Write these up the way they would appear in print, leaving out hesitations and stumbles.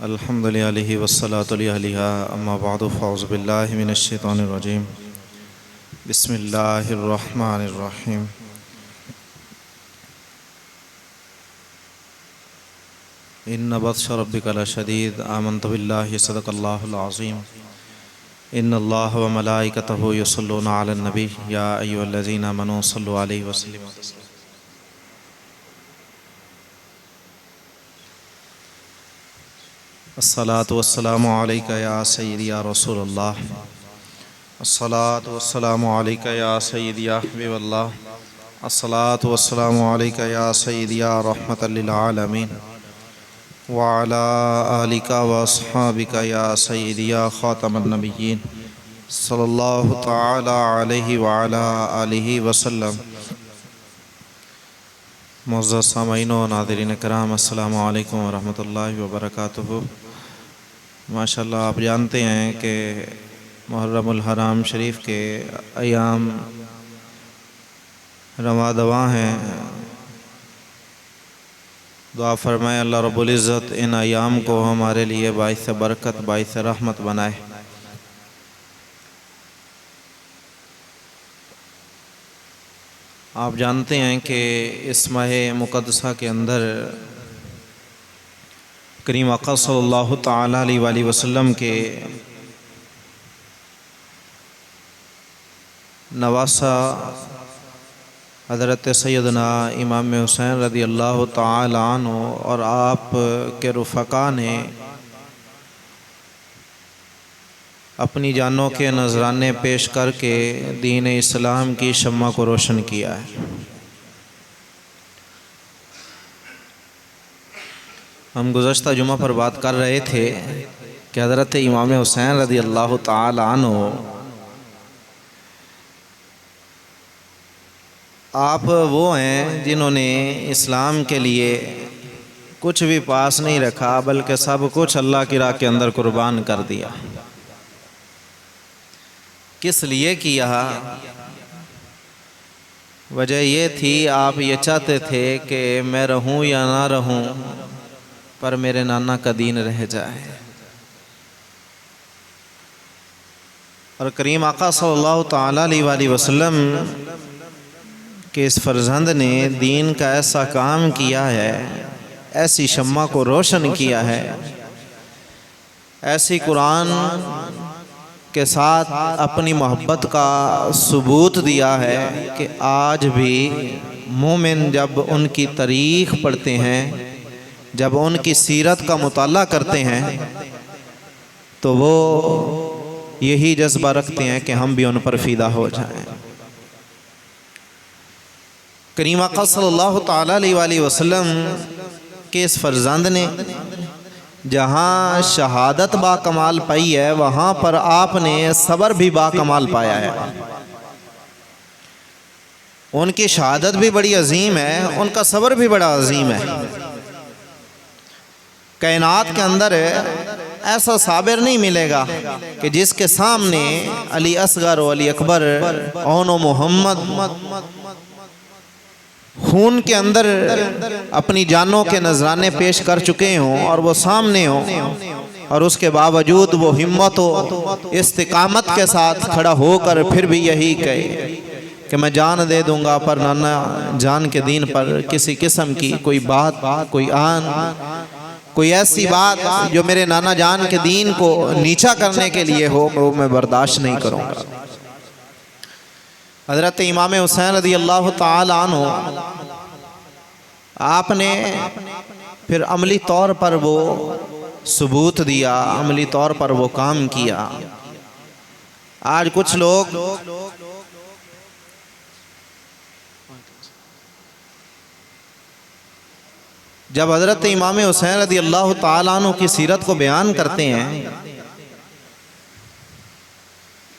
अल्हम्दुलिल्लाहि वस्सलातु अलिहा अम्मा बअदु फ़अऊज़ु बिल्लाहि मिनश्शैतानिर रजीम बिस्मिल्लाहिर रहमानिर रहीम। इन्न बत्श रब्बिका लशदीद आमन्तु बिल्लाहि सदक़ल्लाहुल अज़ीम। इन्नल्लाह व मलाइकतहु युसल्लूना अलन नबी या अय्युहल्लज़ीना आमनू सल्लु अलैहि वसल्लिमु तस्लीमा। अस्सलातु वस्सलामु अलैका या सय्यदी या रसूलल्लाह। अस्सलातु वस्सलामु अलैका या सय्यदी या हबीबल्लाह। अस्सलातु वस्सलामु अलैका या सय्यदी या रहमतल लिल आलमीन व अला आलिका व अस्हाबिका या सय्यदी या खातमन नबिय्यीन सल्लल्लाहु तआला अलैहि व अला आलिहि वसल्लम। मुअज़्ज़ज़ सामईन व नाज़रीन किराम, अस्सलामु अलैकुम व रहमतुल्लाहि व बरकातुहू। माशाअल्लाह, आप जानते हैं कि मुहर्रमुल हराम शरीफ के अयाम रवा दवा हैं। दुआ फरमाए अल्लाह रब्बुल इज़्ज़त इन अयाम को हमारे लिए बाइस बरकत बाइस रहमत बनाए। आप जानते हैं कि इस माह मुक़द्दसा के अंदर करीम आक़ा सल्लल्लाहु तआला अलैहि वसल्लम के नवासा हज़रत सैयदना इमाम हुसैन रज़ी अल्लाह तआला अन्हु और आप के रुफ़क़ा ने अपनी जानों के नजराने पेश करके दीन इस्लाम की शम्मा को रोशन किया है। हम गुज़श्ता जुमा पर बात कर रहे थे कि हज़रत इमाम हुसैन रज़ी अल्लाह तआला अन्हु आप वो हैं जिन्होंने इस्लाम के लिए कुछ भी पास नहीं रखा, बल्कि सब कुछ अल्लाह की राह के अंदर कुर्बान कर दिया। किस लिए किया? वजह ये थी, आप ये चाहते थे कि मैं रहूं या ना रहूं, पर मेरे नाना का दीन रह जाए। और करीम आका सल्लल्लाहु तआला अलैहि वसल्लम के इस फर्जंद ने दीन का ऐसा काम किया है, ऐसी शम्मा को रोशन किया है, ऐसी कुरान के साथ अपनी मोहब्बत का सबूत दिया है कि आज भी मोमिन जब उनकी तारीख़ पढ़ते हैं, जब उनकी सीरत का मुताला करते हैं, तो वो यही जज्बा रखते हैं कि हम भी उन पर फ़िदा हो जाएं। करीम आक़ा सल्लल्लाहु तआला अलैहि वसल्लम के इस फर्जंद ने जहाँ शहादत बाकमाल पाई है, वहाँ पर आपने सब्र भी बाकमाल पाया है। उनकी शहादत भी बड़ी अजीम है, उनका सब्र भी बड़ा अजीम है। कायनात के अंदर ऐसा साबिर नहीं मिलेगा कि जिसके सामने अली असगर और अली अकबर औनो मोहम्मद खून के अंदर अपनी जानों के नजराने पेश कर चुके हों और वो सामने हों, और उसके बावजूद वो हिम्मत हो इस्तिकामत के साथ खड़ा होकर फिर भी यही कहे कि मैं जान दे दूंगा, पर नाना जान के दीन पर किसी किस्म की कोई बात, कोई कोई ऐसी बात जो मेरे नाना जान के दीन को नीचा करने के लिए हो, वो मैं बर्दाश्त नहीं करूँगा। हज़रत इमाम हुसैन रज़ी अल्लाह तआला अन्हु आपने फिर अमली तौर पर वो सबूत दिया, अमली तौर पर वो काम किया। आज कुछ लोग जब हज़रत इमाम हुसैन रज़ी अल्लाह तआला अन्हु की सीरत को बयान करते हैं,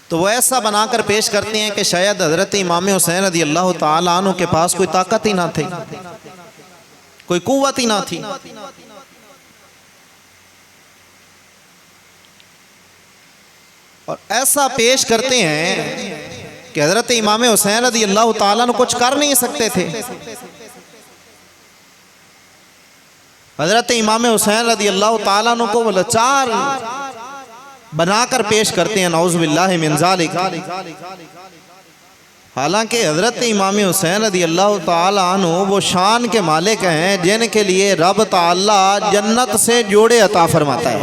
तो वो ऐसा बनाकर पेश करते हैं कि शायद हज़रत इमाम हुसैन रज़ी अल्लाह तआला अन्हु के पास कोई ताकत ही ना थी, कोई कुव्वत ही ना थी। और ऐसा पेश करते हैं कि हज़रत इमाम हुसैन रज़ी अल्लाह तआला अन्हु कुछ कर नहीं सकते थे। हजरत इमाम हुसैन रदी अल्लाह ताला अन्हु को वो लाचार बनाकर पेश करते हैं, नऊज़ बिल्लाहि मिन ज़ालिक। हालांकि हजरत इमाम हुसैन रदी अल्लाह ताला अन्हु वो शान के मालिक हैं जिनके लिए रब ताला जन्नत से जोड़े अता फरमाता है।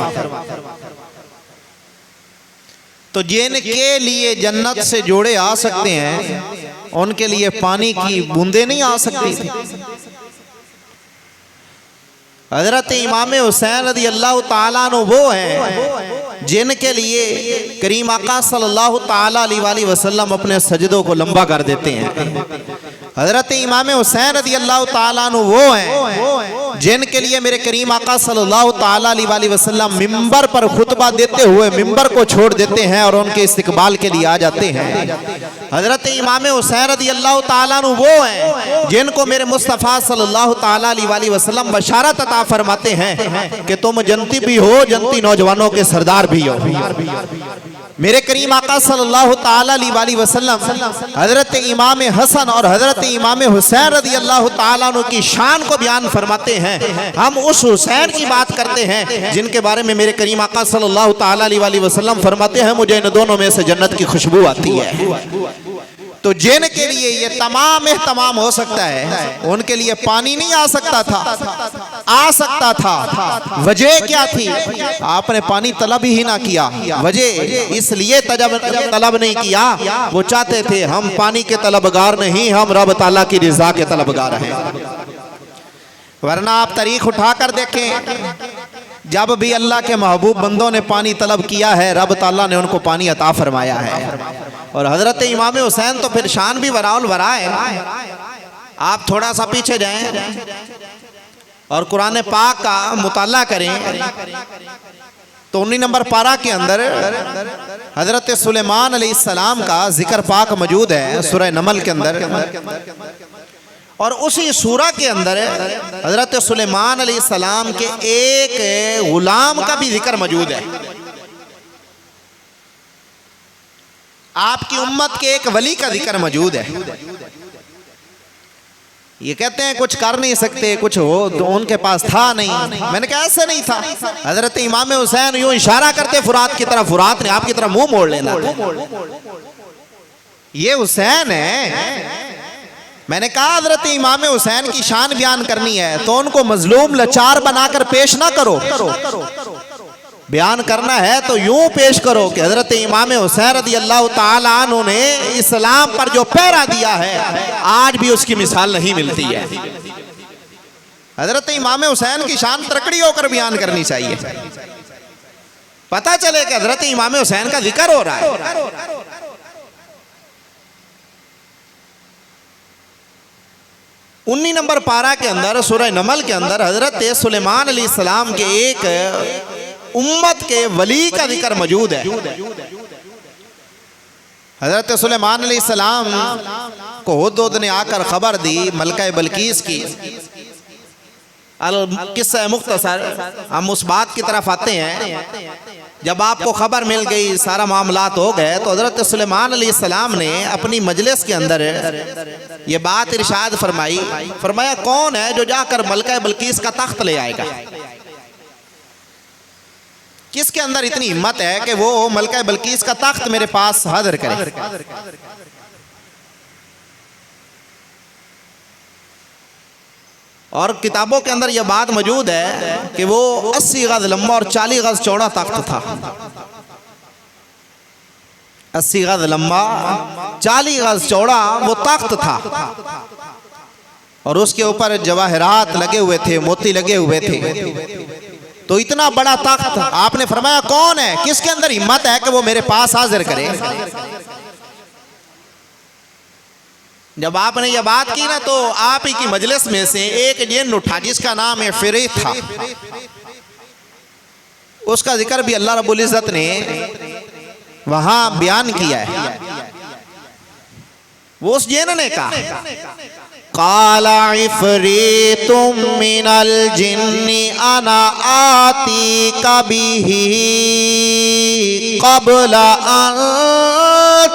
तो जिनके लिए जन्नत से जोड़े आ सकते हैं उनके लिए पानी की बूंदें नहीं आ सकती थी। हजरत इमाम हुसैन रदी अल्लाह ताला अन्हु वो हैं जिनके लिए करीम आका सल्लल्लाहु ताला अलैहि वसल्लम अपने सजदों को लंबा कर देते हैं। हजरत इमाम हुसैन रदी अल्लाह ताला अन्हु वो हैं जिनके लिए मेरे करीम आका सल्लल्लाहु ताला अलैहि वसल्लम मिंबर पर खुतबा देते हुए मिंबर को छोड़ देते हैं और उनके इस्तकबाल के लिए आ जाते हैं। हजरत इमाम हुसैन रदी अल्लाह ताला अन्हु वो हैं जिनको मेरे मुस्तफ़ा सल्लल्लाहु ताला अलैहि वसल्लम बशारत अता फरमाते हैं कि तुम जनती भी हो, जनती नौजवानों के सरदार भी हो। मेरे करीम आका सल्लल्लाहु ताला अलैहि वसल्लम हजरत इमाम हसन और हजरत इमाम हुसैन रदी अल्लाह ताला अन्हु की शान को बयान फरमाते हैं। हम उस हुसैन की बात करते हैं जिनके बारे में मेरे करीम आका सल्लल्लाहु ताला अलैहि वसल्लम फरमाते हैं मुझे इन दोनों में से जन्नत की खुशबू आती है। तो जिनके लिए ये तमाम हो सकता है उनके लिए पानी नहीं आ सकता था, आ सकता था। वजह क्या थी? आपने पानी तलब ही ना किया। वजह इसलिए तलब नहीं किया, वो चाहते थे हम पानी के तलबगार नहीं, हम रब ताला की रिजा के तलबगार हैं। वरना आप तारीख उठाकर देखें, जब भी अल्लाह के महबूब बंदों ने पानी तलब किया है रब ताला ने उनको पानी अता फरमाया है। और हजरत इमाम हुसैन तो फिर शान भी वराउल वरा है। आप थोड़ा सा पीछे जाएं और कुरान पाक का मुताला करें तो 19 नंबर पारा के अंदर हजरत सुलेमान अलैहिस्सलाम का जिक्र पाक मौजूद है सूरह नमल के अंदर। और उसी सूरा के अंदर हजरत सुलेमान अलैहिस्सलाम के एक गुलाम का भी जिक्र मौजूद है। आपकी उम्मत के एक वली का जिक्र मौजूद है। ये कहते हैं कुछ कर नहीं सकते, कुछ हो तो उनके पास था नहीं। मैंने कहा ऐसे नहीं था। हजरत इमाम हुसैन यूं इशारा करते फुरात की तरफ, फुरात ने आपकी तरफ मुंह मोड़ लेना था। ये हुसैन है। मैंने कहा हजरत इमाम हुसैन की शान बयान करनी है तो उनको मजलूम लाचार बनाकर पेश ना करो। बयान करना है तो यूं पेश करो कि हजरत इमाम हुसैन रदी अल्लाह ताला अन्हु ने इस्लाम पर जो पहरा दिया है आज भी उसकी मिसाल नहीं मिलती है। हजरत इमाम हुसैन की शान तकड़ी होकर बयान करनी चाहिए, पता चले कि हजरत इमाम हुसैन का जिक्र हो रहा है। 19 नंबर पारा के अंदर सूरह नमल के अंदर हजरत सुलेमान अलैहिस्सलाम के एक उम्मत के वली का जिक्र मौजूद है। हजरत सुलेमान अलैहिस्सलाम को हुदहुद ने आकर खबर दी मलका बल्कीस की। किस्सा मुख्तसर, हम उस बात की तरफ आते हैं। जब आपको खबर मिल गई, सारा मामलात हो गए, तो हजरत सुलेमान अलैहिस्सलाम ने अपनी मजलिस के अंदर ये बात इरशाद फरमाई। फरमाया कौन है जो जाकर मलका बल्कीस का तख्त ले आएगा? किसके अंदर इतनी हिम्मत है कि वो मलका बल्कीस का तख्त मेरे पास हाजिर करे? और किताबों के अंदर यह बात मौजूद है कि वो 80 गज लंबा और 40 गज चौड़ा तख्त था। 80 गज लंबा 40 गज चौड़ा वो तख्त था और उसके ऊपर जवाहरात लगे हुए थे, मोती लगे हुए थे। तो इतना बड़ा तख्त, आपने फरमाया कौन है, किसके अंदर हिम्मत है कि वो मेरे पास हाजिर करे? जब आपने ये बात की ना तो आप ही की मजलिस में से एक जिन उठा जिसका नाम है फिरीत था। उसका जिक्र भी अल्लाह रब्बुल इज्जत ने वहां बयान किया है। वो उस जिन ने कहा काला इफरीतुम मिनल जिन्नी अना आती कबिही क़ब्ला अन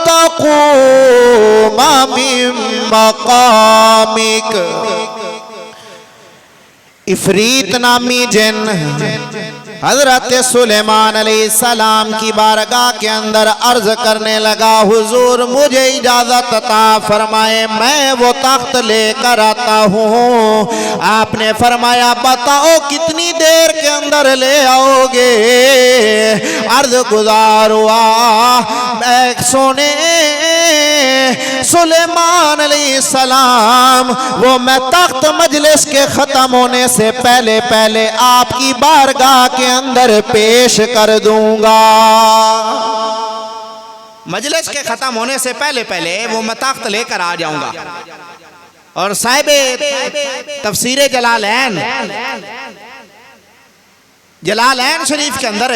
तक़ूमा मिन मक़ामिक इफरीत नामी जिन हजरत सुलेमान अलैहिस्सलाम की बारगाह के अंदर अर्ज करने लगा, हुजूर मुझे इजाजत अता फरमाए, मैं वो तख्त लेकर आता हूँ। आपने फरमाया बताओ कितनी देर के अंदर ले आओगे। अर्ज गुजार हुआ, मैं सोने सुलेमान अलैहिस्सलाम वो मैं तख्त मजलिस के खत्म होने से पहले पहले आपकी बारगाह के अंदर पेश कर दूंगा। मजलिस के खत्म होने से पहले पहले वो मैं तख्त लेकर आ जाऊंगा। और साहिबे तफसीरे जलालैन शरीफ के अंदर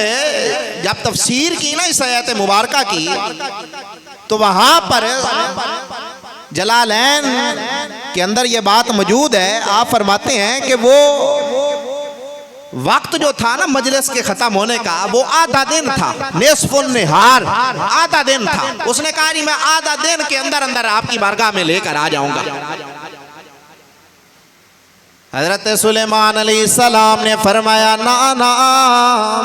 जब तफसीर की ना इस आयत मुबारका की, तो वहां पर जलालैन के अंदर ये बात मौजूद है। आप फरमाते हैं कि वो वक्त जो था ना मजलिस के खत्म होने का, वो आधा दिन था, निस्फुन निहार, आधा दिन था। उसने कहा जी मैं आधा दिन के अंदर अंदर आपकी बारगाह में लेकर आ जाऊंगा। हजरत सुलेमान अलैहिस्सलाम ने फरमाया ना ना,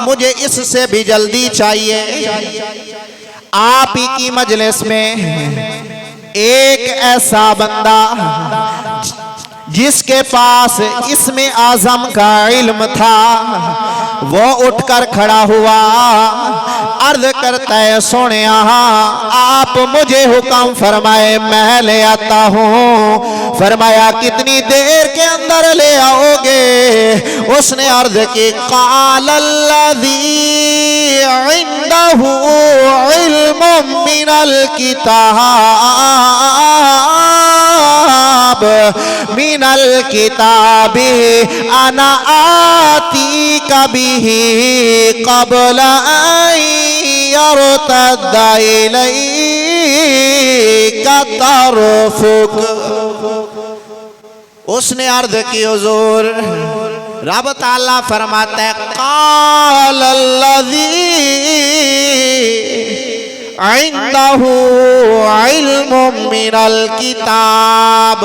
मुझे इससे भी जल्दी चाहिए। आप ही की मजलिस में एक ऐसा बंदा जिसके पास इसमें आजम का इल्म था, वो उठकर खड़ा हुआ, अर्ज करता है सोने आप मुझे हुक्म फरमाए, मैं ले आता हूँ। फरमाया कितनी देर के अंदर ले आओगे। उसने अर्ज की क़ालल्लज़ी इंदहु इल्मुम मिनल मिनल किताबी अना आती कभी क़ब्ल यरतद्दा इलैका तरफुक। उसने अर्ज की हुजूर, रब ताला फरमाता है क़ालल्लज़ी इंदहु इल्मुम मिनल किताब।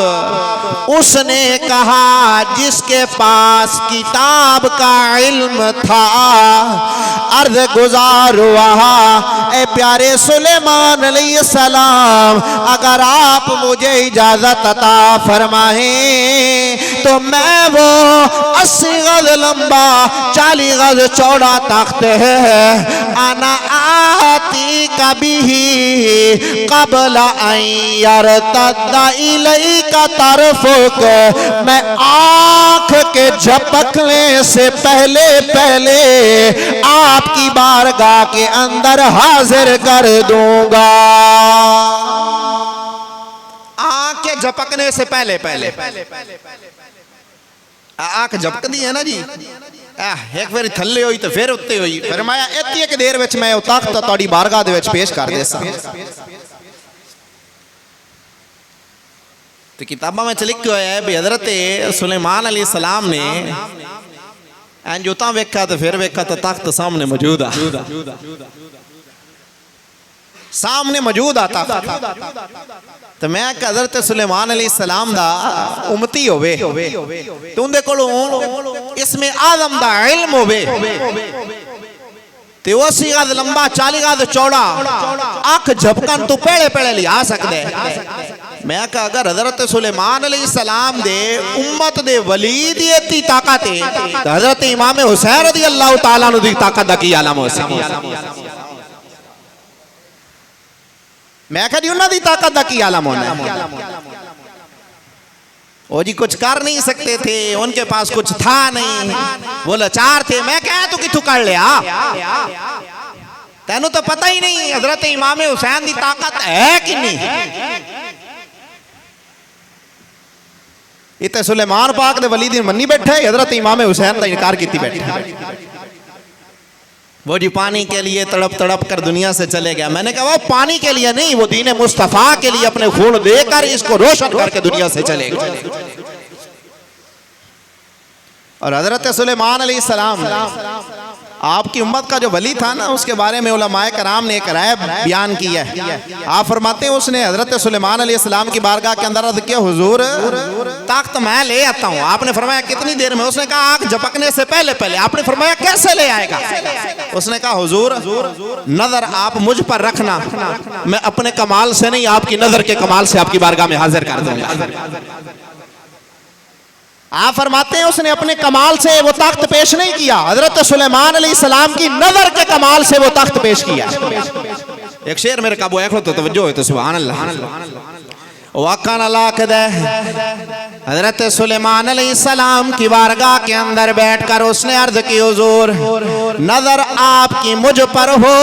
उसने कहा जिसके पास किताब का इल्म था। अर्ज गुजार हुआ, ए प्यारे सुलेमान अलैहिस्सलाम, अगर आप मुझे इजाजत अता फरमाएं तो मैं वो 80 गज लंबा 40 गज चौड़ा तख्त है, आना आती कभी क़ब्ल यरतद्दा इलैका तरफुक। मैं आँख के झपकने से पहले पहले आपकी बारगाह के अंदर हाजिर कर दूंगा। आँख के झपकने से पहले पहले आँख झपकती है ना जी, एक बार थल्ले हुई तो फिर उत्ते हुई। फरमाया इतनी एक देर विच मैं तख्त तुहाडी बारगाह दे विच पेश कर देसा। तो किताबा में लिखा हुआ है भी हजरत सुलेमान अलैहिस्सलाम ने इंज उतां वेखा तो फिर वेखा तो तख्त सामने मौजूद आ, सामने मौजूद आता। तो मैं हजरत सुलेमान अलैहिस्सलाम दा उम्मती होवे तो उनदे कोलों इसमें आज़म दा इल्म होवे ते 80 गज लंबा 40 गज चौड़ा अख झपकन तो पहले पहले लिया सकता है। मैं कहा अगर हजरत सुलेमान अलैहिस्सलाम दे उम्मत दे वली दी इतनी ताकत है तो हजरत इमाम हुसैन रज़ियल्लाहु ताला अन्हु दी ताकत दा की आलम हो सकती। मैं कहा जी उन्हां दी ताकत दा की आलम होना है। वो जी कुछ कर नहीं सकते थे, उनके पास कुछ था नहीं, वो लाचार थे। मैं कहा तू किथों कर लिया, तेनू तो पता ही नहीं हजरत इमाम हुसैन दी ताकत है कि नहीं। इतने सुलेमान पाक दे वली दी मन्नी बैठे, हजरत इमाम हुसैन का इनकार की बैठे। वो जी पानी के लिए तड़प तड़प कर दुनिया से चले गया। मैंने कहा वो पानी के लिए नहीं, वो दीन मुस्तफा के लिए अपने खून देकर इसको रोशन करके दुनिया से चले गए। और हजरत सुलेमान अलैहिस्सलाम आपकी उम्मत का जो वली था ना, उसके बारे में उलमाए कराम ने एक राय बयान की है। आप फरमाते हैं उसने हजरत सुलेमान अलैहिस्सलाम की बारगाह के अंदर अर्ज किया, हुजूर ताकत मैं ले आता हूँ। आपने फरमाया कितनी देर में? उसने कहा आग झपकने से पहले पहले। आपने फरमाया कैसे ले आएगा? उसने कहा हुजूर नजर आप मुझ पर रखना, मैं अपने कमाल से नहीं आपकी नजर के कमाल से आपकी बारगाह में हाजिर कर दूंगा। आप फरमाते हैं उसने अपने कमाल से वो तख्त पेश नहीं किया, हजरत सुलेमान अलैहिस्सलाम की नजर के कमाल से वो तख्त पेश किया। एक शेर मेरे काबू आंखों तो तवज्जो है तो सुभान अल्लाह। वक़न लाक़दे हजरत सुलेमान अलैहिस्सलाम की बारगाह के अंदर बैठकर उसने अर्ज की, हुजूर नजर आपकी मुझ पर हो,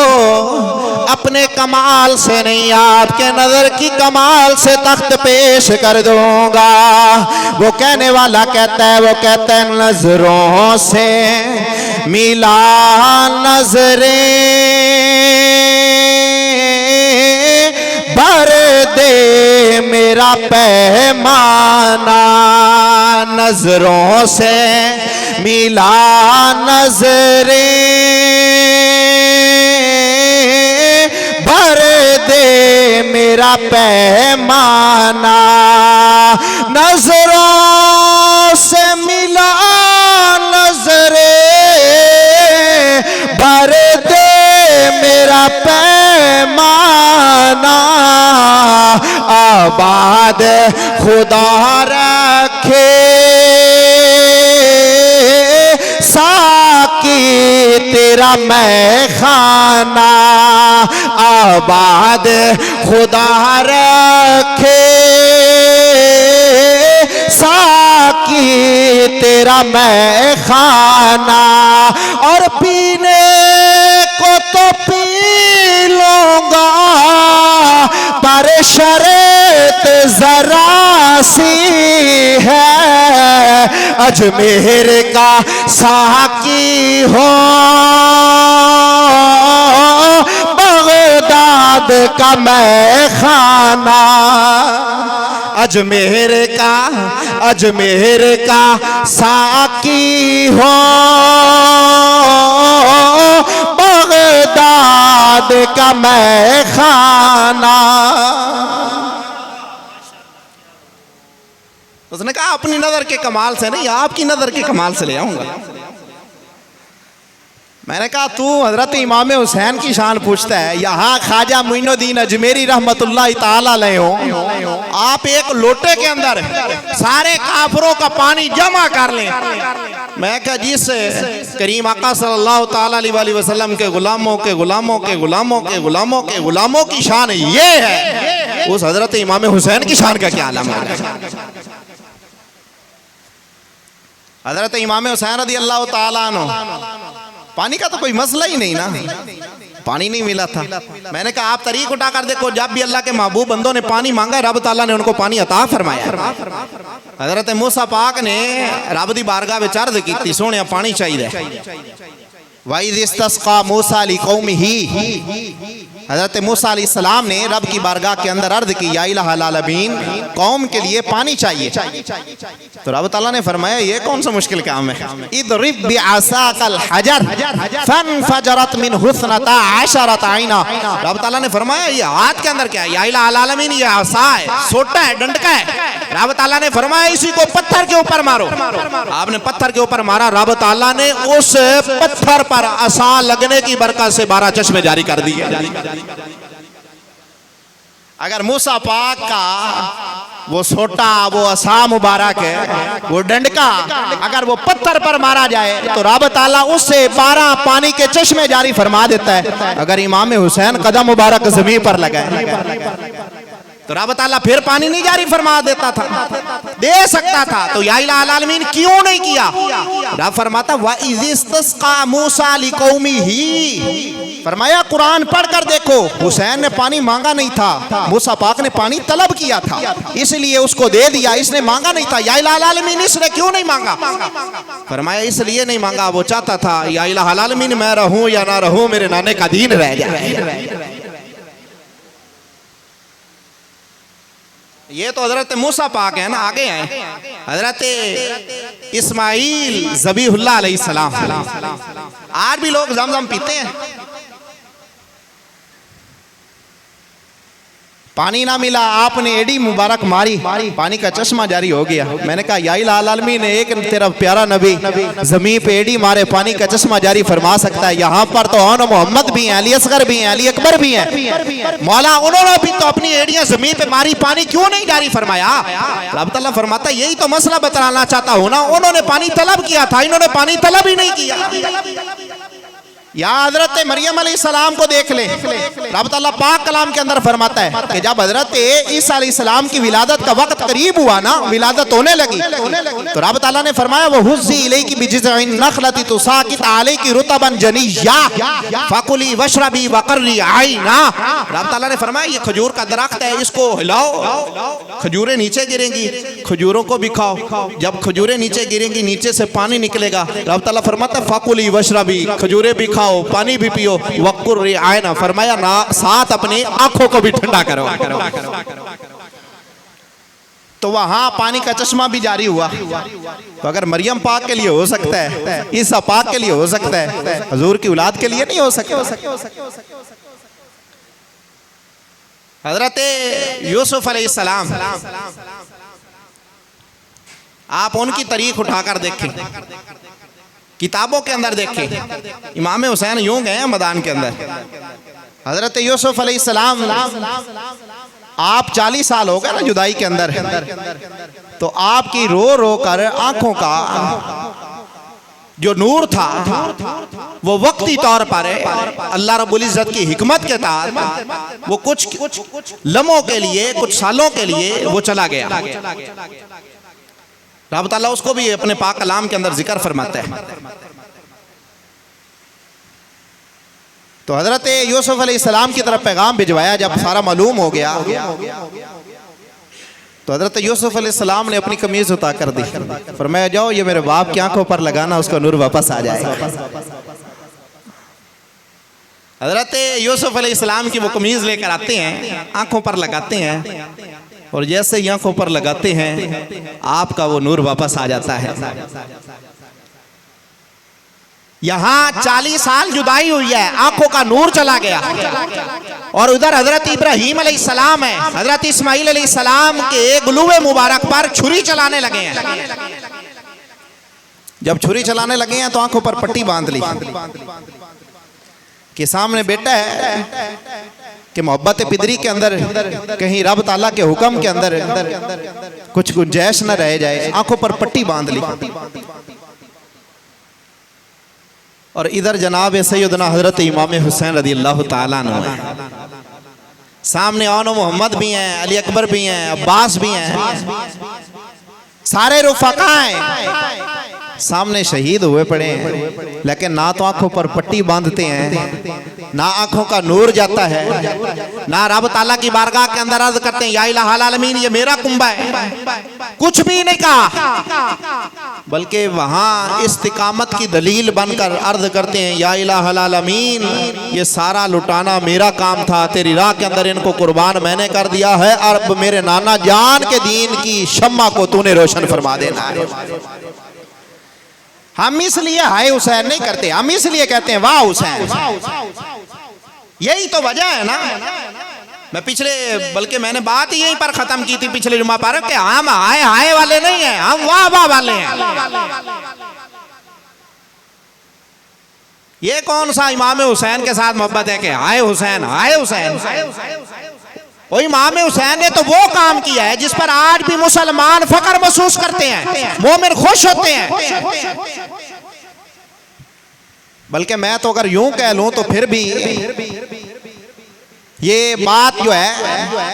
अपने कमाल से नहीं आपके नजर की कमाल से तख्त पेश कर दूंगा। वो कहने वाला कहता है, वो कहता है नजरों से मिला नजरें भर दे मेरा पैमाना, नजरों से मिला नजरें भर दे मेरा पैमाना, नजरों से मिला नजरें भर दे मेरा पैमाना, आबाद खुदा रखे साकी तेरा मैं खाना, आबाद खुदा रखे साकी तेरा मैं खाना, और पीने को तो पी लूंगा पर शर्त जरा सी है, अजमेर का साकी हो बगदाद का मैं खाना, अजमेर का साकी हो बगदाद का मैं खाना। उसने कहा अपनी नजर के कमाल से नहीं आपकी नजर के कमाल से ले आऊंगा। मैंने कहा तू हजरत इमाम हुसैन की शान पूछता है, यहाँ ख्वाजा मुइनुद्दीन अजमेरी रहमतुल्लाह ताला अलैह हो, आप एक लोटे के अंदर सारे काफरों का पानी जमा कर लें। मैं कहा जिस करीम आका सल्लल्लाहु ताला अलैहि वसल्लम के गुलामों के गुलामों के गुलामों के गुलामों के गुलामों की शान ये है, उस हजरत इमाम हुसैन की शान का क्या आलम है? हजरत इमाम हुसैन रज़ी अल्लाह ताला अन्हु, पानी का तो कोई मसला ही नहीं ना, पानी नहीं मिला था। मैंने कहा आप तरीक उठा कर देखो, जब भी अल्लाह के महबूब बंदों ने पानी मांगा रब ताला ने उनको पानी अता फरमाया। हजरत मूसा पाक ने रब दी बारगाह विच अर्ज कीती, सोहणिया पानी चाहिए। वाइज़ इस्तस्क़ा मूसा लिक़ौमिही, हजरत मूसा अलैहिस्सलाम ने रब की बारगाह के अंदर अर्ज की, या इलाहल आलमीन कौम के लिए पानी चाहिए। तो रब ताला ने फरमाया ये कौन सा मुश्किल काम है, इदरिब बिअसाकल हजर फनफजरत मिनहु इस्नता अशरत आइना। रब ताला ने फरमाया ये हाथ के अंदर क्या है, या इलाहल आलमीन ये आसा है, सोटा है, डंडका है। रब ताला ने फरमाया इसी को पत्थर के ऊपर मारो। आपने पत्थर के ऊपर मारा, रब ताला ने उस पत्थर पर आसा लगने की बरकत से 12 चश्मे जारी कर दिए। अगर मूसा पाक का वो सोटा, वो आसा मुबारक है, वो डंडका अगर वो पत्थर पर मारा जाए तो रब ताला उससे 12 पानी के चश्मे जारी फरमा देता है। अगर इमाम हुसैन कदम मुबारक जमीन पर लगाए तो रब ताला फिर पानी नहीं जारी फरमा देता था, दे सकता था, तो या इलाहल आलमीन क्यों नहीं किया? रब फरमाता वाइज़ इस्तस्क़ा मूसा लिक़ौमिही, फरमाया कुरान पढ़कर देखो, हुसैन ने पानी मांगा नहीं था, मूसा पाक ने पानी तलब किया था, इसलिए उसको दे दिया, इसने मांगा नहीं था। या इलाहल आलमीन इसने क्यों नहीं मांगा? फरमाया इसलिए नहीं मांगा, वो चाहता था या इलाहल आलमीन मैं रहूं या ना रहूं मेरे नाने का दीन रह जाए। ये तो हजरत मूसा पाक है ना, आगे हैं हजरत इस्माइल ज़बीहुल्लाह अलैहिस्सलाम। आज भी लोग ज़मज़म पीते हैं। पानी ना मिला, आपने एडी मुबारक मारी, पानी का चश्मा जारी हो गया। मैंने कहा या इलाही आलमीन, एक तेरा प्यारा नबी जमीन पे एडी मारे पानी का चश्मा जारी फरमा सकता है। यहाँ पर तो औन मोहम्मद भी हैं, अली असगर भी हैं, अली अकबर भी हैं। मौला उन्होंने भी तो अपनी एडियां जमीन पे मारी, पानी क्यों नहीं जारी फरमाया? रब तआला फरमाता यही तो मसला बताना चाहता हूं ना, उन्होंने पानी तलब किया था, इन्होंने पानी तलब ही नहीं किया। या हजरत मरियम अलैहिस्सलाम को देख ले, रब तआला पाक कलाम के अंदर फरमाता है कि जब हजरत ईसा अलैहिस्सलाम की विलादत का वक्त करीब हुआ ना, विलादत होने लगी, तो रब तआला ने फरमाया वो हुज़्ज़ी इलैकी बिजिज़्इन नख़लति तुसाक़ित अलैकी रुतबन जनिय्या फ़कुली वशरबी वक़र्री आइना। रब तआला ने फरमाया ये खजूर का दरख्त है, इसको हिलाओ, खजूरें नीचे गिरेंगी, खजूरों को भी खाओ। जब खजूरें नीचे गिरेंगी, नीचे से पानी निकलेगा। रब तआला फरमाता है फ़कुली वशरबी, खजूरें भी खाओ, पानी भी पियो, वक़ुर्री आइना, फरमाया ना साथ अपनी आंखों को भी ठंडा करो। तो वहां पानी का चश्मा भी जारी हुआ। तो अगर मरियम पाक के लिए हो सकता है, ईसा पाक के लिए हो सकता है, हुजूर की औलाद के लिए नहीं हो सकता। हजरत यूसुफ अलैहिस्सलाम, आप उनकी तारीख उठाकर देखें, किताबों के अंदर देखें। इमाम हुसैन यूं गए मैदान के अंदर। हजरत यूसुफ अलैहिस्सलाम, आप 40 साल हो गए ना जुदाई के अंदर, तो आपकी रो रो कर आंखों का जो नूर था वो वक्ती तौर पर अल्लाह रब्बुल इज्जत की हिकमत के तहत वो कुछ लम्हों के लिए, कुछ सालों के लिए वो चला गया। रब तआला उसको भी अपने पाक कलाम के अंदर जिक्र फरमाता है। तो हजरत यूसुफ अलैहिस्सलाम की तरफ पैगाम भिजवाया। जब सारा मालूम हो गया तो हजरत यूसुफ अलैहिस्सलाम ने अपनी कमीज उतार कर दी, फरमाया जाओ ये मेरे बाप की आंखों पर लगाना, उसका नूर वापस आ जाएगा। हजरत यूसुफ अलैहिस्सलाम की वो कमीज लेकर आते हैं, आंखों पर लगाते हैं, और जैसे ही आंखों पर लगाते हैं आपका वो नूर वापस आ जाता है। यहाँ 40 साल जुदाई हुई है, आंखों का नूर चला गया। और उधर हजरत इब्राहीम अलैहिस्सलाम है, हजरत इस्माइल अलैहिस्सलाम के गुलूए मुबारक पर छुरी चलाने लगे हैं। जब छुरी चलाने लगे हैं तो आंखों पर पट्टी बांध ली कि सामने बेटा है, कि मोहब्बत पिदरी के अंदर कहीं रब ताला के हुक्म के अंदर कुछ गुंजाइश न रह जाए। आंखों पर पट्टी बांध ली। और इधर जनाब सैयदना हजरत इमाम हुसैन रज़ियल्लाहु ताला अन्हु है, सामने औन मोहम्मद भी हैं, अली अकबर भी हैं, अब्बास भी हैं, सारे रुफका हैं, सामने शहीद हुए पड़े हैं। लेकिन ना तो आंखों पर पट्टी बांधते हैं, ना आंखों का नूर जाता है, ना रब ताला की बारगाह के अंदर अर्ज करते हैं या इलाही आलमीन ये मेरा कुंबा है, कुछ भी नहीं कहा, बल्कि वहां इस्तिकामत की दलील बनकर अर्ज करते हैं या इलाही आलमीन ये सारा लुटाना मेरा काम था, तेरी राह के अंदर इनको कुर्बान मैंने कर दिया है, और अब मेरे नाना जान के दीन की शम्मा को तूने रोशन फरमा देना है। हम इसलिए हाय हुसैन नहीं करते, हम इसलिए कहते हैं वाह हुसैन। यही तो वजह है ना। मैं पिछले, बल्कि मैंने बात ही यहीं पर खत्म की थी पिछले जुमा पर, कि हम हाय हाय वाले नहीं हैं, हम वाह वाह वाले हैं। ये कौन सा इमाम हुसैन के साथ मोहब्बत है कि हाय हुसैन हाय हुसैन। वो इमाम हुसैन ने तो वो काम किया है जिस पर आज भी मुसलमान फख्र महसूस करते हैं, मोमिन खुश होते हैं। बल्कि मैं तो अगर यूं कह लूं तो फिर भी ये बात जो है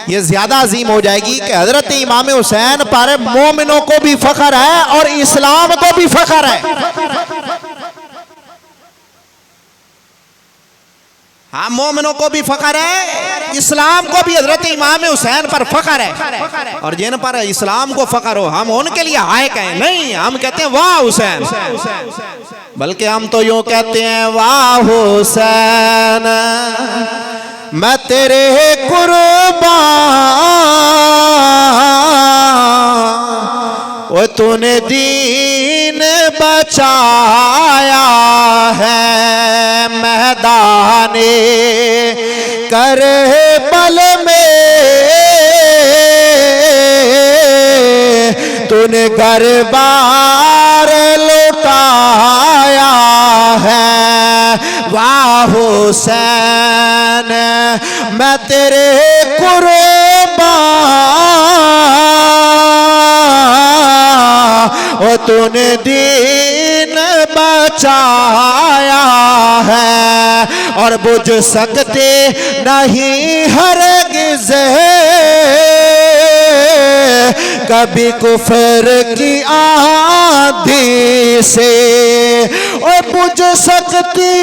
ये ज्यादा अजीम हो जाएगी कि हजरत इमाम हुसैन पर मोमिनों को भी फख्र है और इस्लाम को भी फख्र है। हाँ, मोमिनों को भी फख्र है, इस्लाम को भी हजरत इमाम हुसैन पर फख्र है। और जिन पर इस्लाम को फख्र हो हम उनके लिए हाय कहें नहीं, हम कहते हैं वाह हुसैन। बल्कि हम तो यूं कहते हैं वाह हुसैन मैं तेरे कुर्बान वो तूने दीन बचाया है मैदाने करबल में, तूने घर बार लुटाया है। वाह हुसैन मैं तेरे कुर्बान, ओ तूने दीन बचाया है और बुझ सकते नहीं हरगिज़ कभी कुफर की आंधी से, और बुझ सकती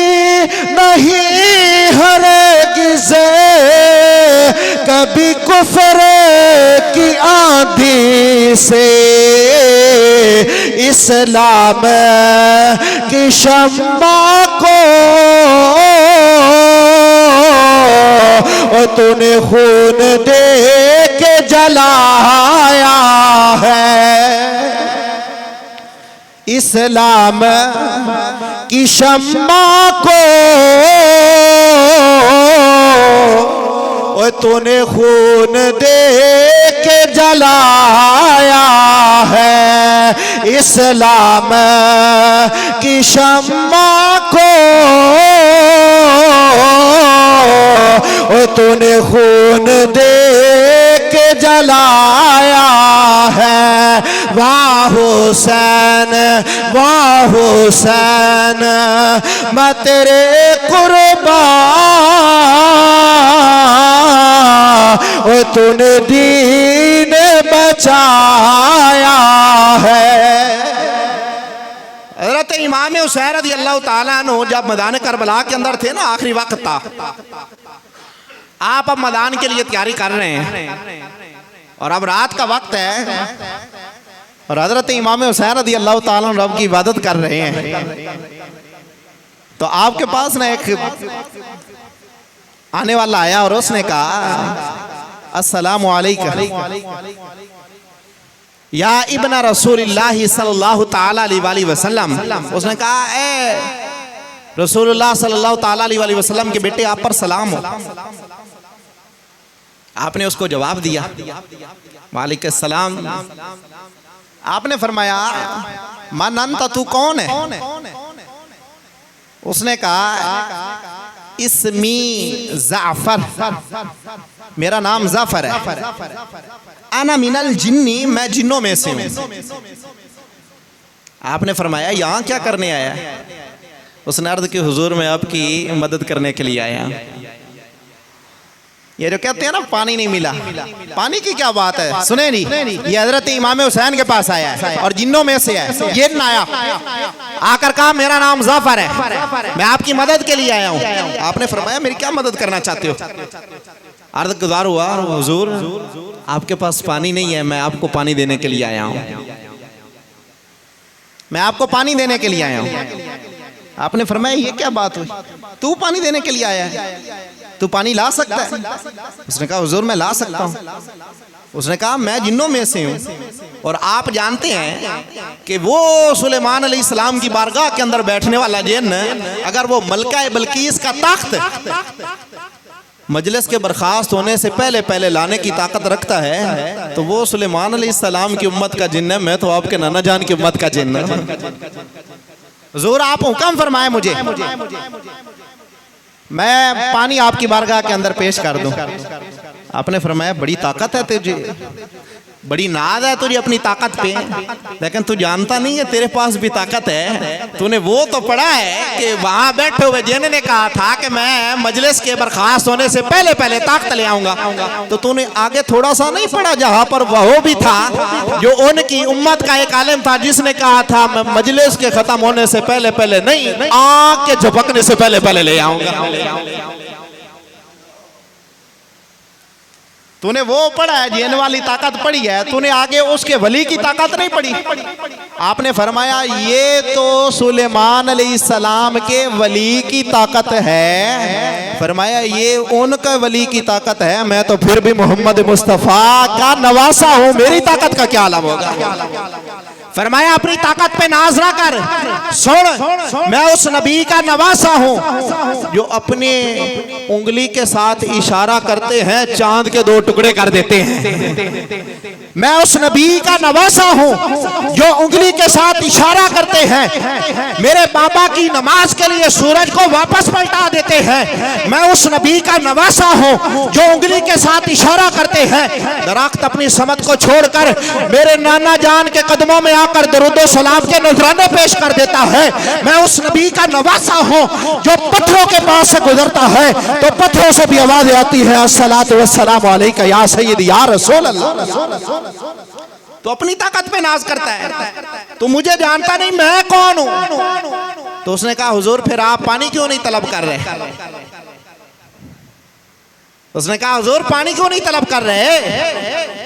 नहीं हरगिज़ कभी कुफर की आंधी से। इस्लाम की शम्मा को तूने खून दे के जलाया है। इस्लाम की शम्मा को तूने खून दे के जलाया है। इस्लाम की शम्मा को तूने खून दे के जलाया है। वाह हुसैन वाह हुसैन मैं तेरे कुर्बान, तूने दीन बचाया है। हज़रत इमाम हुसैन रज़ी अल्लाह ताला अन्हु जब मैदान करबला के अंदर थे ना, आखिरी वक्त था, आप अब मैदान के लिए तैयारी कर रहे हैं और अब रात का वक्त है और हज़रत इमाम हुसैन रज़ी अल्लाह ताला अन्हु रब की इबादत कर रहे हैं। तो आपके पास ना एक आने वाला आया और उसने कहा अस्सलामु अलैकुम या इब्न रसूलिल्लाह सल्लल्लाहु ताला अलैहि वसल्लम। उसने कहा ए रसूलुल्लाह सल्लल्लाहु ताला अलैहि वसल्लम के बेटे आप पर सलाम हो। आपने उसको जवाब दिया वालेकुम सलाम। आपने फरमाया मन अंत, तू कौन है? उसने कहा इस्मी जाफर, मेरा नाम जाफर है। अना मिनल जिन्नी, मैं जिन्नों में से हूं। आपने फरमाया यहाँ क्या करने आया? उसने अर्ज़ की हुजूर में आपकी मदद करने के लिए आया। ये जो कहते हैं ना पानी नहीं मिला, पानी की क्या बात है? सुने नहीं, ये हजरत इमाम हुसैन के पास आया है और जिन्नों में से है। ये आया आकर कहा मेरा नाम जाफर है, मैं आपकी मदद के लिए आया हूँ। आपने फरमाया मेरी क्या मदद करना चाहते हो? अर्ज़ गुज़ार हुआ हुजूर आपके पास पानी नहीं है, मैं आपको पानी देने के लिए आया हूँ। मैं आपको पानी देने के लिए आया हूँ। आपने फरमाया ये क्या बात हुई, तू पानी देने के लिए आया है, तू पानी ला सकता है? उसने कहा हुजूर मैं ला सकता हूँ। उसने कहा मैं जिन्नों में से हूँ और आप जानते हैं कि वो सुलेमान अलैहिस्सलाम की बारगाह के अंदर बैठने वाला जिन्न, अगर वो मलका बल्कीस का तख्त मजलिस के बर्खास्त होने से पहले पहले लाने की ताकत रखता है, तो वो सुलेमान अलैहिस्सलाम की उम्मत का जिन्न है। मैं तो आपके नाना जान की उम्मत का जिन्न। हुजूर आप हुक्म फरमाए मुझे, मैं पानी आपकी बारगाह के अंदर पेश कर दूं। आपने फरमाया बड़ी ताकत है तुझे, बड़ी नाज है तुझे अपनी ताकत पे, लेकिन तू जानता नहीं है तेरे पास भी ताकत है। तूने वो तो पढ़ा है कि वहां बैठे हुए जिन ने कहा था कि मैं मजलिस के बर्खास्त होने से पहले पहले ताकत ले आऊंगा, तो तूने आगे थोड़ा सा नहीं पढ़ा जहां पर वो भी था जो उनकी उम्मत का एक आलिम था जिसने कहा था मैं मजलिस के खत्म होने से पहले पहले नहीं, आंख के झपकने से पहले पहले ले आऊंगा। तूने वो पढ़ा है, जिन वाली ताकत पढ़ी है, तूने आगे उसके वली की ताकत नहीं पढ़ी। आपने फरमाया ये तो सुलेमान अलैहिस्सलाम के वली की ताकत है। फरमाया ये उनका वली की ताकत है, मैं तो फिर भी मोहम्मद मुस्तफ़ा का नवासा हूं, मेरी ताकत का क्या आलम होगा। फरमाया अपनी ताकत पे नाज ना कर, सुन मैं उस नबी का नवासा हूं जो अपने उंगली के साथ इशारा करते हैं, चांद के 2 टुकड़े कर देते हैं। मैं उस नबी का नवासा हूं जो उंगली के साथ इशारा करते हैं, मेरे बाबा की नमाज के लिए सूरज को वापस पलटा देते हैं। मैं उस नबी का नवासा हूं जो उंगली के साथ इशारा करते हैं, दरख्त अपनी समत को छोड़कर मेरे नाना जान के कदमों में आकर दरूद सलाम के नजराने पेश कर देता है। मैं उस नबी का नवासा हूं जो पत्थरों के पास से गुजरता है तो पत्थरों से भी आवाज आती है, अस्सलातु वस्सलामु अलैका या सय्यदी या रसूल अल्लाह। तो अपनी ताकत पे नाज करता है, तो मुझे जानता नहीं मैं कौन हूं। तो उसने कहा हुजूर फिर आप पानी क्यों नहीं तलब कर रहे। उसने कहा हुजूर पानी क्यों नहीं तलब कर रहे,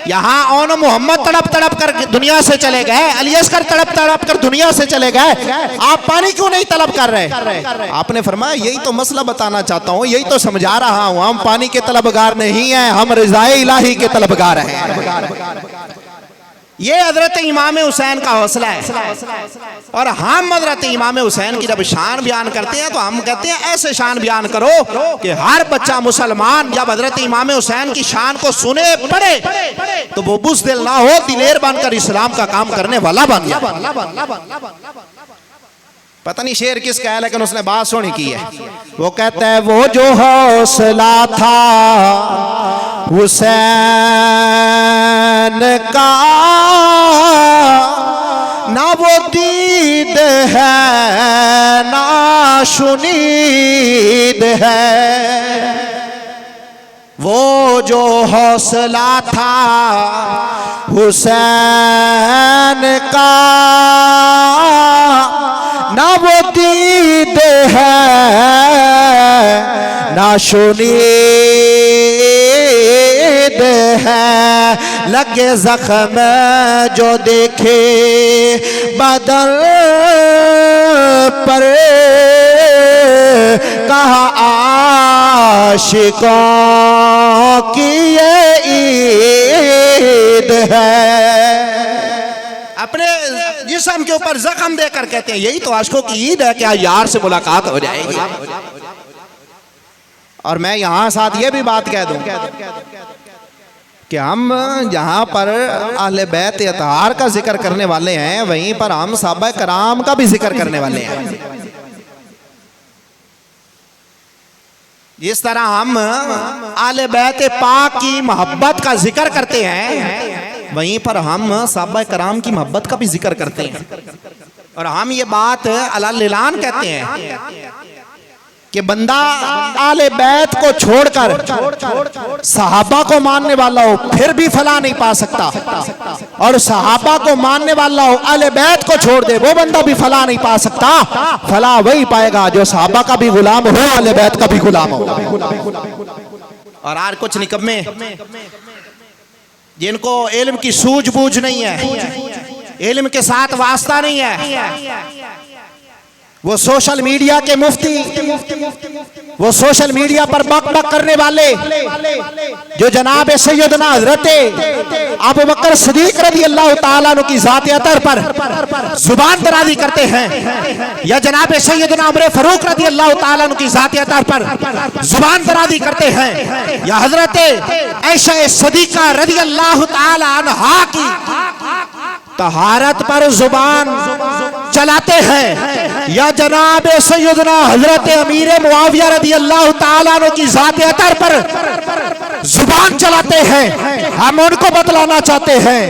यहाँ ओन मोहम्मद तड़प तड़प कर दुनिया से चले गए, अली अस्कर तड़प तड़प कर दुनिया से चले गए, आप पानी क्यों नहीं तलब कर रहे। आपने फरमाया यही तो मसला बताना चाहता हूँ, यही तो समझा रहा हूँ, हम पानी के तलबगार नहीं हैं, हम रिज़ाए इलाही के तलबगार हैं। ये हजरत इमाम हुसैन का हौसला है। और हम हजरत इमाम हुसैन की जब शान बयान करते हैं तो हम कहते हैं ऐसे शान बयान करो कि हर बच्चा मुसलमान जब हजरत इमाम हुसैन की शान को सुने पढ़े तो वो बुज़दिल ना हो, दिलेर बनकर इस्लाम का काम करने वाला बन जाए। पता नहीं शेर किसका है लेकिन उसने बात सोनी की है। वो कहता है वो जो हौसला था हुसैन का, ना वो दीद है ना शुनीद है। वो जो हौसला था हुसैन का, ना वो दीद है ना शुनीद है। लगे जख्म जो देखे बदन पर, कहा आशिकों की ये ईद है। अपने जिस्म के ऊपर जख्म देकर कहते हैं यही तो आशिकों की ईद है, क्या यार से मुलाकात हो जाएगी। और मैं यहां साथ ये भी बात कह दूं कि हम जहां पर अहले बैत अतहार का जिक्र करने वाले हैं वहीं पर हम सहाबा कराम का भी जिक्र करने वाले हैं। जिस तरह हम अहले बैत पाक की मोहब्बत का जिक्र करते हैं वहीं पर हम सहाबा कराम की मोहब्बत का भी जिक्र करते हैं। और हम ये बात अलान कहते हैं कि बंदा आले बैत को छोड़कर सहाबा को मानने वाला हो फिर भी फला नहीं पा सकता, और सहाबा को मानने वाला हो आले बैत को छोड़ दे वो बंदा भी फला नहीं पा सकता। फला वही पाएगा जो सहाबा का भी गुलाम हो, आले बैत का भी गुलाम हो। और आज कुछ निकम्मे जिनको इल्म की सूझबूझ नहीं है, इल्म के साथ वास्ता नहीं है, वो सोशल मीडिया के मुफ्ती, वो सोशल मीडिया पर बक बक करने वाले जो जनाब सैयदना हज़रत अबू बकर सिद्दीक़ रज़ी अल्लाह ताला अन्हु की ज़ात अतर पर जुबान दराजी करते हैं, या जनाब सैयदना उमर फारूक रज़ी अल्लाह ताला अन्हु की ज़ात अतर पर जुबान दराजी करते हैं, या हज़रत आयशा सिद्दीक़ा रज़ी अल्लाह ताला अन्हा की तहारत पर जुबान चलाते हैं, या जनाब सैयदना हजरत अमीर मुआविया रज़ी अल्लाह ताला अन्हु की ज़ात अतर पर जुबान चलाते हैं। हम उनको बतलाना चाहते हैं,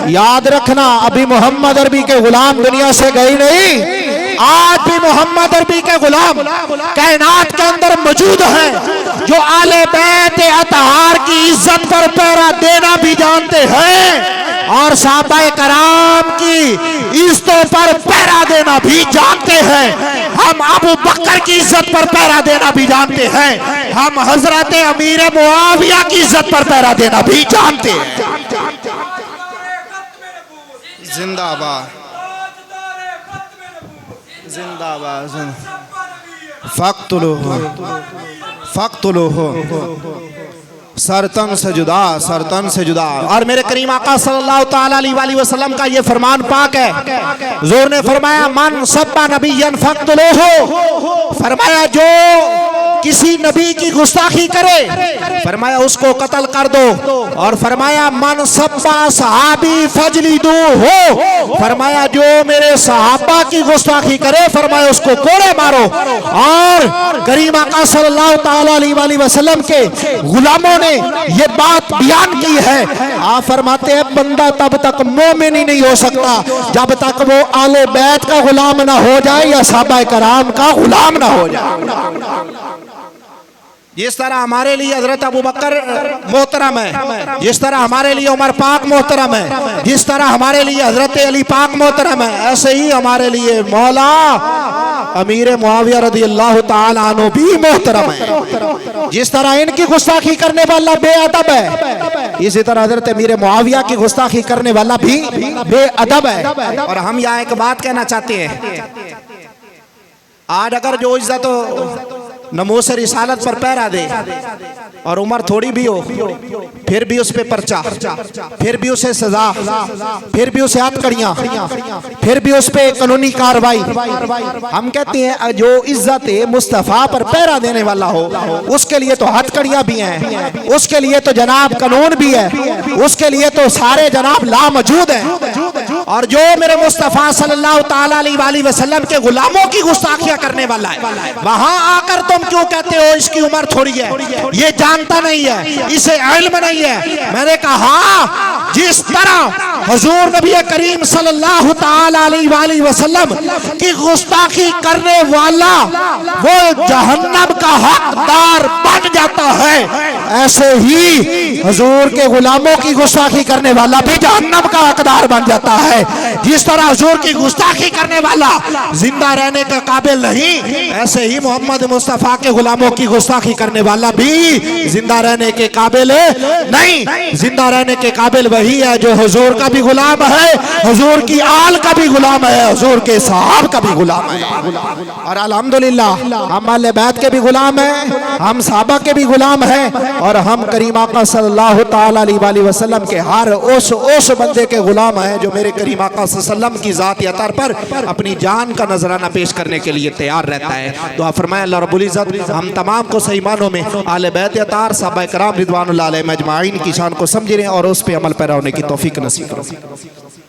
याद रखना अभी मोहम्मद अरबी के गुलाम दुनिया से गए नहीं, आज भी मोहम्मद अरबी के गुलाम कायनात के अंदर मौजूद हैं जो आले बैत अतहार की इज्जत पर पहरा देना भी जानते हैं और सहाबाए कराम की इज्जतों पर पहरा देना भी जानते हैं। हम अबू बकर की इज्जत पर पहरा देना भी जानते हैं। हम हजरत अमीर मुआविया की इज्जत पर पहरा देना भी जानते हैं। जिंदाबाद जिंदाबाद। फक्तुलूहु फक्तुलूहु सरतन से जुदा, सरतन से जुदा। और मेरे करीम आका सल्लल्लाहु ताला अलैहि वसल्लम का ये फरमान पाक है। हुजूर ने फरमाया मन सब्बा नबिय्यन फक्तुलूहु, फरमाया जो किसी नबी की गुस्ताखी करे फरमाया उसको कत्ल कर दो। और फरमाया मन सब्बा सहाबी फजलिदू हो, फरमाया जो मेरे सहाबा की गुस्ताखी करे फरमाया उसको कोड़े मारो। और करीम आका सल्लल्लाहु ताला अलैहि वसल्लम के गुलामों ने ये बात बयान की है। आप फरमाते हैं बंदा तब तक मोमिन ही नहीं हो सकता जब तक वो आले बैत का गुलाम ना हो जाए या सहाबाए कराम का गुलाम ना हो जाए। जिस तरह हमारे लिए हजरत अबू बकर मोहतरम है, जिस तरह हमारे लिए उमर पाक मोहतरम है, जिस तरह हमारे लिए हजरत अली पाक मोहतरम है, ऐसे ही हमारे लिए मौला अमीर मुआविया रज़ियल्लाहु ताला अन्हु भी मोहतरम है। जिस तरह इनकी गुस्ताखी करने वाला बेअदब है, इसी तरह हजरत अमीर मुआविया की गुस्ताखी करने वाला भी बेअदब है। और हम यहाँ एक बात कहना चाहते हैं, आज अगर जो इज्जत नमूस रिसालत पर पहरा दे और उम्र थोड़ी भी हो फिर भी उस पे पर्चा, फिर भी उसे सजा, फिर भी उसे हथकड़ियां, फिर भी उस पे कानूनी कार्रवाई। हम कहते हैं जो इज्जत मुस्तफा पर पहरा देने वाला हो उसके लिए तो हथकड़ियां भी हैं, उसके लिए तो जनाब कानून भी है, उसके लिए तो सारे जनाब लामौजूद हैं। और जो मेरे मुस्तफा सल्लल्लाहु ताला अलैहि वसल्लम के गुलामों की गुस्ताखियां करने वाला है वहां आकर तुम क्यों कहते हो इसकी उम्र थोड़ी है, ये जानता नहीं है, इसे इल्म नहीं है। मैंने कहा जिस तरह हुजूर नबी करीम सल्लल्लाहु ताला अलैहि वसल्लम की गुस्ताखी करने वाला वो जहन्नम का हकदार बन जाता है, ऐसे ही हुजूर के गुलामों की गुस्ताखी करने वाला भी जहन्नम का हकदार बन जाता है। जिस तरह हुजूर की गुस्ताखी करने वाला जिंदा रहने के काबिल नहीं, ऐसे ही मोहम्मद मुस्तफा के गुलामों की गुस्ताखी करने वाला भी जिंदा रहने के काबिल नहीं। जिंदा रहने के काबिल वही है जो हुजूर का भी गुलाम है, हुजूर की आल का भी गुलाम है, हुजूर के साहब का भी गुलाम है। और अल्हम्दुलिल्लाह हम अहले बैत के भी गुलाम हैं, हम सहाबा के भी गुलाम हैं और हम करीम आका सल्लल्लाहु ताला अलैहि वसल्लम के हर उस बंदे के गुलाम हैं जो मेरे करीम आका सल्लल्लाहु अलैहि वसल्लम की ज़ात अतर पर अपनी जान का नजराना पेश करने के लिए तैयार रहता है। दुआ फरमाए अल्लाह रब्बुल इज्जत हम तमाम को सही मानों में आले बैत अतार सहाबाए कराम रिज़वानुल्लाह अलैहिम अजमाइन की शान को समझने और उस पे अमल पैरा होने की तौफीक नसीब करो।